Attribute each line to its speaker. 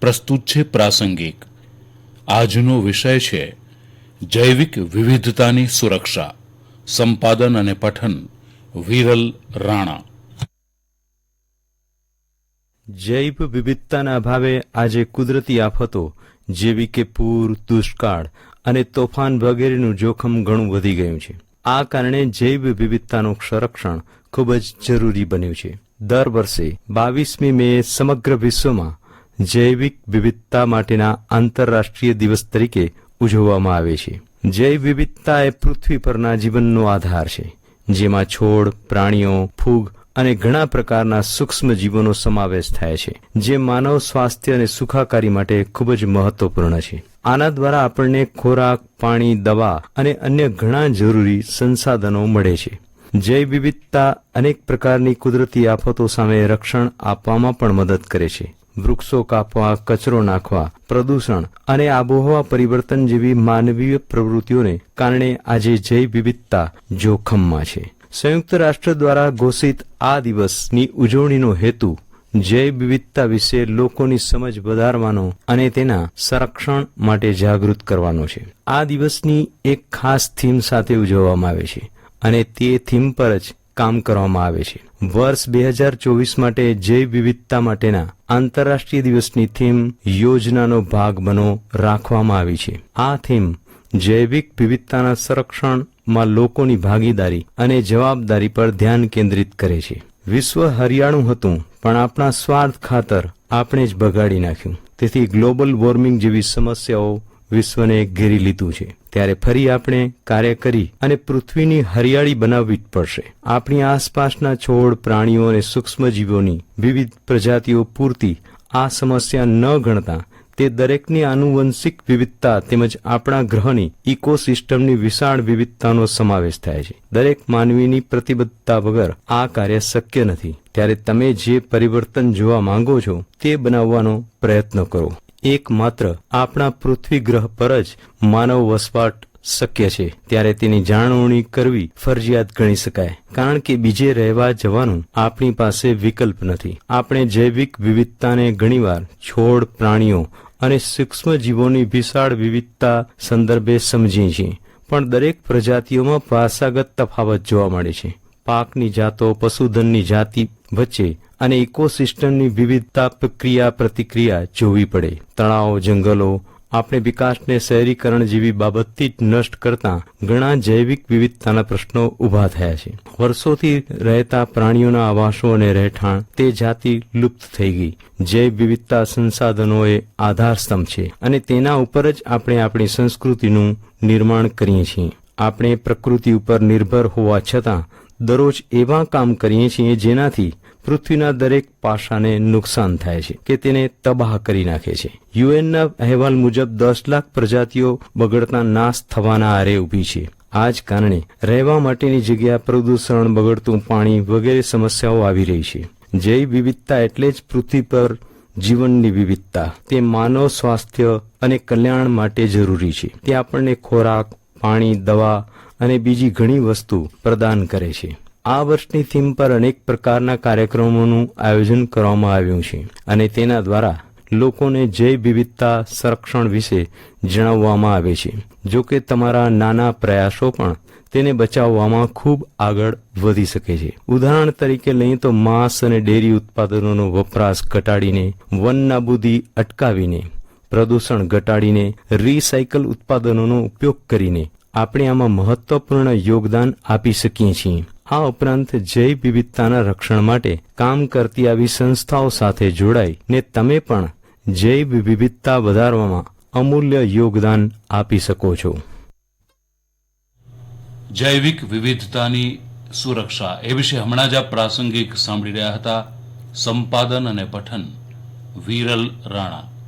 Speaker 1: પ્રસ્તુત છે પ્રાસંગિક. આજનો વિષય છે જૈવિક વિવિધતાની સુરક્ષા. સંપાદન અને પઠન વિરલ રાણા.
Speaker 2: જૈવ વિવિધતાના અભાવે આજે કુદરતી આફતો જેવી કે પૂર, દુષ્કાળ અને તોફાન વગેરેનું જોખમ ઘણું વધી ગયું છે. આ કારણે જૈવ વિવિધતાનું સંરક્ષણ ખૂબ જ જરૂરી બન્યું છે. દર વર્ષે 22મી મે સમગ્ર વિશ્વમાં જૈવિક વિવિધતા માટેના આંતરરાષ્ટ્રીય દિવસ તરીકે ઉજવવામાં આવે છે. જૈવ વિવિધતા એ પૃથ્વી પરના જીવનનો આધાર છે, જેમાં છોડ, પ્રાણીઓ, ફૂગ અને ઘણા પ્રકારના સૂક્ષ્મ જીવોનો સમાવેશ થાય છે, જે માનવ સ્વાસ્થ્ય અને સુખાકારી માટે ખૂબ જ મહત્વપૂર્ણ છે. આના દ્વારા આપણને ખોરાક, પાણી, દવા અને અન્ય ઘણા જરૂરી સંસાધનો મળે છે. જૈવ વિવિધતા અનેક પ્રકારની કુદરતી આફતો સામે રક્ષણ આપવામાં પણ મદદ કરે છે. વૃક્ષો કાપવા, કચરો નાખવા, પ્રદૂષણ અને આબોહવા પરિવર્તન જેવી માનવીય પ્રવૃત્તિઓને કારણે આજે જૈવ વિવિધતા જોખમમાં છે. સંયુક્ત રાષ્ટ્ર દ્વારા ઘોષિત આ દિવસની ઉજવણીનો હેતુ જૈવ વિવિધતા વિશે લોકોની સમજ વધારવાનો અને તેના સંરક્ષણ માટે જાગૃત કરવાનો છે. આ દિવસની એક ખાસ થીમ સાથે ઉજવવામાં આવે છે અને તે થીમ પર જ કામ કરવામાં આવે છે. વર્ષ 2024 માટે જૈવ વિવિધતા માટેના આંતરરાષ્ટ્રીય દિવસની થીમ યોજનાનો ભાગ બનો રાખવામાં આવી છે. આ થીમ જૈવિક વિવિધતાના સંરક્ષણમાં લોકોની ભાગીદારી અને જવાબદારી પર ધ્યાન કેન્દ્રિત કરે છે. વિશ્વ હરિયાળું હતું, પણ આપણા સ્વાર્થ ખાતર આપણે જ બગાડી નાખ્યું. તેથી ગ્લોબલ વોર્મિંગ જેવી સમસ્યાઓ વિશ્વને ઘેરી લીધું છે. ત્યારે ફરી આપણે કાર્ય કરી અને પૃથ્વીની હરિયાળી બનાવવી જ પડશે. આપણી આસપાસના છોડ, પ્રાણીઓ અને સૂક્ષ્મજીવોની વિવિધ પ્રજાતિઓ પૂરતી આ સમસ્યા ન ગણતા તે દરેકની આનુવંશિક વિવિધતા તેમજ આપણા ગ્રહની ઇકોસિસ્ટમની વિશાળ વિવિધતાનો સમાવેશ થાય છે. દરેક માનવીની પ્રતિબદ્ધતા વગર આ કાર્ય શક્ય નથી. ત્યારે તમે જે પરિવર્તન જોવા માંગો છો તે બનાવવાનો પ્રયત્ન કરો. એકમાત્ર આપણા પૃથ્વી ગ્રહ પર જ માનવ વસવાટ શક્ય છે, ત્યારે તેની જાળવણી કરવી ફરજિયાત ગણી શકાય, કારણ કે બીજે રહેવા જવાનું આપણી પાસે વિકલ્પ નથી. આપણે જૈવિક વિવિધતાને ઘણીવાર છોડ, પ્રાણીઓ અને સૂક્ષ્મજીવોની વિશાળ વિવિધતા સંદર્ભે સમજીએ છીએ, પણ દરેક પ્રજાતિઓમાં વારસાગત તફાવત જોવા મળે છે. પાકની જાતો, પશુધનની જાતિ વચ્ચે અને ઇકોસિસ્ટમની વિવિધતા પ્રક્રિયા પ્રતિક્રિયા જોવી પડે. તળાવ, જંગલો આપણે વિકાસને શહેરીકરણ જેવી બાબતથી જ નષ્ટ કરતા ઘણા જૈવિક વિવિધતાના પ્રશ્નો ઊભા થયા છે. વર્ષોથી રહેતા પ્રાણીઓના આવાસો અને રહેઠાણ તે જાતિ લુપ્ત થઈ ગઈ. જૈવ વિવિધતા સંસાધનો એ આધારસ્તંભ છે અને તેના ઉપર જ આપણે આપણી સંસ્કૃતિનું નિર્માણ કરીએ છીએ. આપણે પ્રકૃતિ ઉપર નિર્ભર હોવા છતાં દરરોજ એવા કામ કરીએ છીએ જેનાથી પૃથ્વીના દરેક પાસાને નુકસાન થાય છે કે તેને તબાહ કરી નાખે છે. યુએનના અહેવાલ મુજબ 10 લાખ પ્રજાતિઓ બગડતા નાશ થવાના આરે ઊભી છે. આ જ કારણે રહેવા માટેની જગ્યા, પ્રદૂષણ, બગડતું પાણી વગેરે સમસ્યાઓ આવી રહી છે. જૈવ વિવિધતા એટલે જ પૃથ્વી પર જીવનની વિવિધતા. તે માનવ સ્વાસ્થ્ય અને કલ્યાણ માટે જરૂરી છે. તે આપણને ખોરાક, પાણી, દવા અને બીજી ઘણી વસ્તુ પ્રદાન કરે છે. આ વર્ષની થીમ પર અનેક પ્રકારના કાર્યક્રમોનું આયોજન કરવામાં આવ્યું છે અને તેના દ્વારા લોકોને જૈવ વિવિધતા સંરક્ષણ વિશે જણાવવામાં આવે છે. જો કે તમારા નાના પ્રયાસો પણ તેને બચાવવામાં ખૂબ આગળ વધી શકે છે. ઉદાહરણ તરીકે લઈએ તો માંસ અને ડેરી ઉત્પાદનોનો વપરાશ ઘટાડીને, વન નાબૂદી અટકાવીને, પ્રદૂષણ ઘટાડીને, રીસાયકલ ઉત્પાદનોનો ઉપયોગ કરીને આપણે આમાં મહત્વપૂર્ણ યોગદાન આપી શકીએ છીએ. આ ઉપરાંત જૈવ વિવિધતાના રક્ષણ માટે કામ કરતી આવી સંસ્થાઓ સાથે જોડાઈને તમે પણ જૈવ વિવિધતા વધારવામાં અમૂલ્ય યોગદાન આપી શકો છો.
Speaker 1: જૈવિક વિવિધતાની સુરક્ષા એ વિશે હમણાં જ આપ પ્રાસંગિક સાંભળી રહ્યા હતા. સંપાદન અને પઠન વિરલ રાણા.